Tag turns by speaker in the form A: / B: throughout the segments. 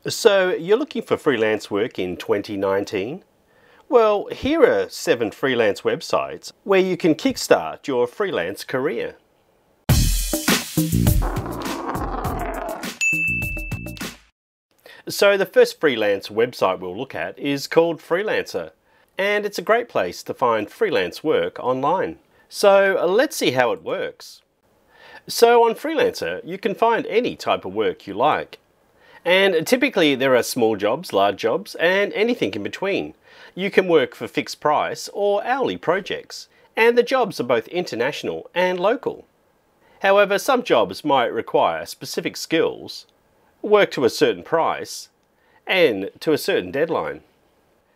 A: So you're looking for freelance work in 2019? Well, here are 7 freelance websites where you can kickstart your freelance career. So the first freelance website we'll look at is called Freelancer, and it's a great place to find freelance work online. So let's see how it works. So on Freelancer, you can find any type of work you like. And typically there are small jobs, large jobs, and anything in between. You can work for fixed price or hourly projects, and the jobs are both international and local. However, some jobs might require specific skills, work to a certain price, and to a certain deadline.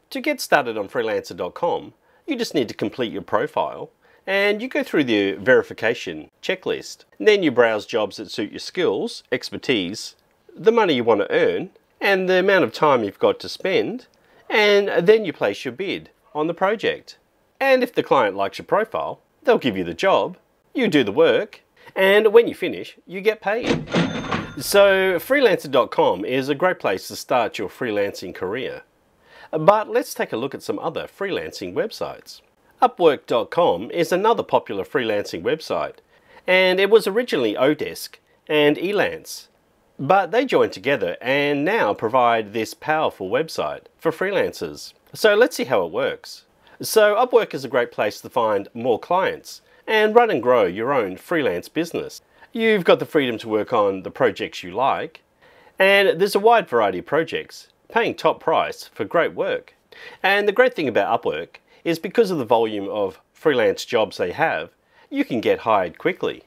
A: To get started on Freelancer.com, you just need to complete your profile, and you go through the verification checklist. Then you browse jobs that suit your skills, expertise, the money you want to earn, and the amount of time you've got to spend, and then you place your bid on the project. And if the client likes your profile, they'll give you the job, you do the work, and when you finish, you get paid. So Freelancer.com is a great place to start your freelancing career. But let's take a look at some other freelancing websites. Upwork.com is another popular freelancing website, and it was originally Odesk and Elance. But they joined together and now provide this powerful website for freelancers. So let's see how it works. So Upwork is a great place to find more clients and run and grow your own freelance business. You've got the freedom to work on the projects you like, and there's a wide variety of projects paying top price for great work. And the great thing about Upwork is because of the volume of freelance jobs they have, you can get hired quickly.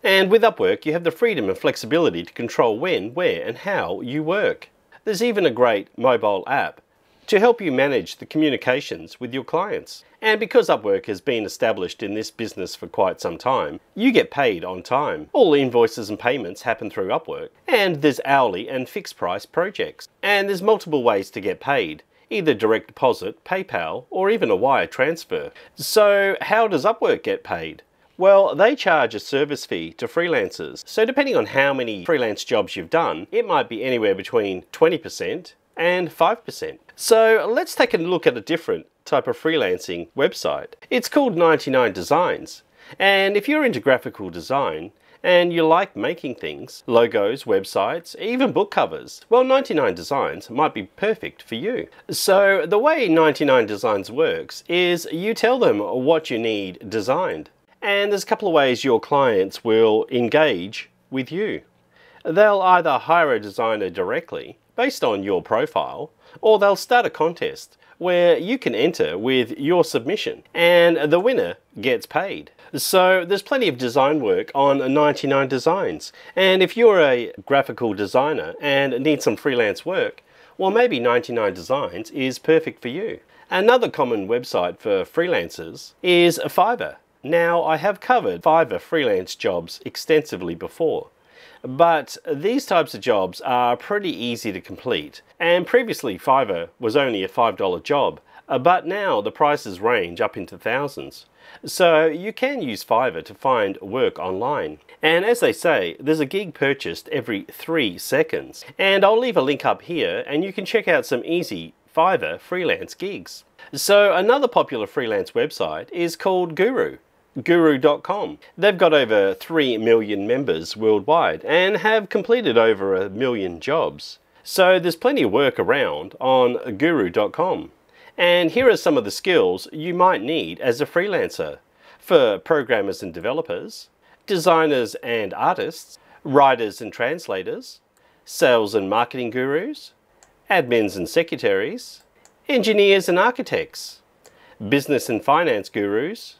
A: And with Upwork, you have the freedom and flexibility to control when, where, and how you work. There's even a great mobile app to help you manage the communications with your clients. And because Upwork has been established in this business for quite some time, you get paid on time. All invoices and payments happen through Upwork, and there's hourly and fixed price projects. And there's multiple ways to get paid, either direct deposit, PayPal, or even a wire transfer. So how does Upwork get paid? Well, they charge a service fee to freelancers. So depending on how many freelance jobs you've done, it might be anywhere between 20% and 5%. So let's take a look at a different type of freelancing website. It's called 99 Designs. And if you're into graphical design and you like making things, logos, websites, even book covers, well, 99 Designs might be perfect for you. So the way 99 Designs works is you tell them what you need designed. And there's a couple of ways your clients will engage with you. They'll either hire a designer directly based on your profile, or they'll start a contest where you can enter with your submission and the winner gets paid. So there's plenty of design work on 99 Designs, and if you're a graphical designer and need some freelance work, well, maybe 99 Designs is perfect for you. Another common website for freelancers is Fiverr. Now, I have covered Fiverr freelance jobs extensively before, but these types of jobs are pretty easy to complete. And previously Fiverr was only a $5 job, but now the prices range up into thousands. So you can use Fiverr to find work online. And as they say, there's a gig purchased every 3 seconds. And I'll leave a link up here and you can check out some easy Fiverr freelance gigs. So another popular freelance website is called Guru.com. They've got over 3 million members worldwide and have completed over 1 million jobs. So there's plenty of work around on Guru.com. And here are some of the skills you might need as a freelancer for programmers and developers, designers and artists, writers and translators, sales and marketing gurus, admins and secretaries, engineers and architects, business and finance gurus,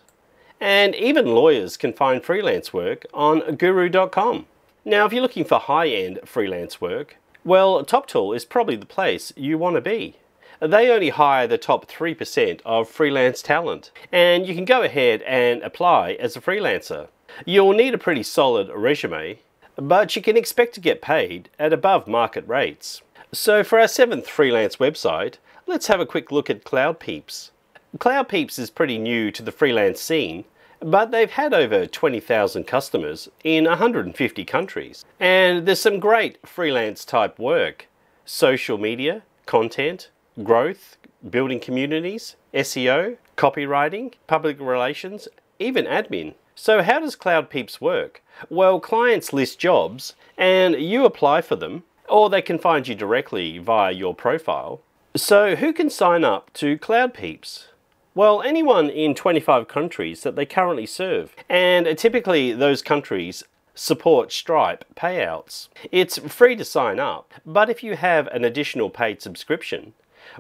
A: and even lawyers can find freelance work on Guru.com. Now, if you're looking for high-end freelance work, well, TopTool is probably the place you want to be. They only hire the top 3% of freelance talent, and you can go ahead and apply as a freelancer. You'll need a pretty solid resume, but you can expect to get paid at above market rates. So for our 7th freelance website, let's have a quick look at CloudPeeps. CloudPeeps is pretty new to the freelance scene, but they've had over 20,000 customers in 150 countries. And there's some great freelance type work social media, content, growth, building communities, SEO, copywriting, public relations, even admin. So how does Cloud Peeps work? Well, clients list jobs and you apply for them, or they can find you directly via your profile. So who can sign up to Cloud Peeps? Well, anyone in 25 countries that they currently serve, and typically those countries support Stripe payouts. It's free to sign up, but if you have an additional paid subscription,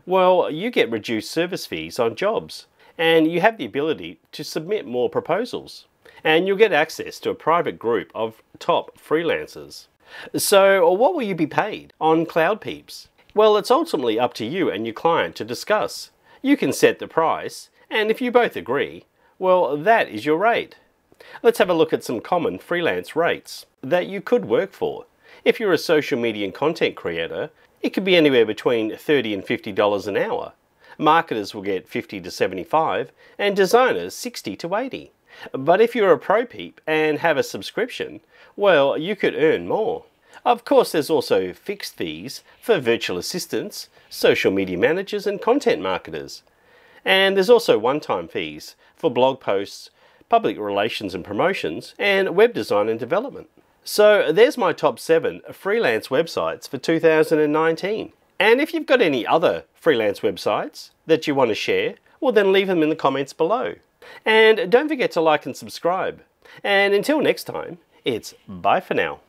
A: well, you get reduced service fees on jobs, and you have the ability to submit more proposals, and you'll get access to a private group of top freelancers. So what will you be paid on Cloud Peeps? Well, it's ultimately up to you and your client to discuss. You can set the price, and if you both agree, well, that is your rate. Let's have a look at some common freelance rates that you could work for. If you're a social media and content creator, it could be anywhere between $30 and $50 an hour. Marketers will get $50 to $75, and designers $60 to $80. But if you're a pro peep and have a subscription, well, you could earn more. Of course, there's also fixed fees for virtual assistants, social media managers, and content marketers. And there's also one-time fees for blog posts, public relations and promotions, and web design and development. So there's my top 7 freelance websites for 2019. And if you've got any other freelance websites that you want to share, well then leave them in the comments below. And don't forget to like and subscribe. And until next time, it's bye for now.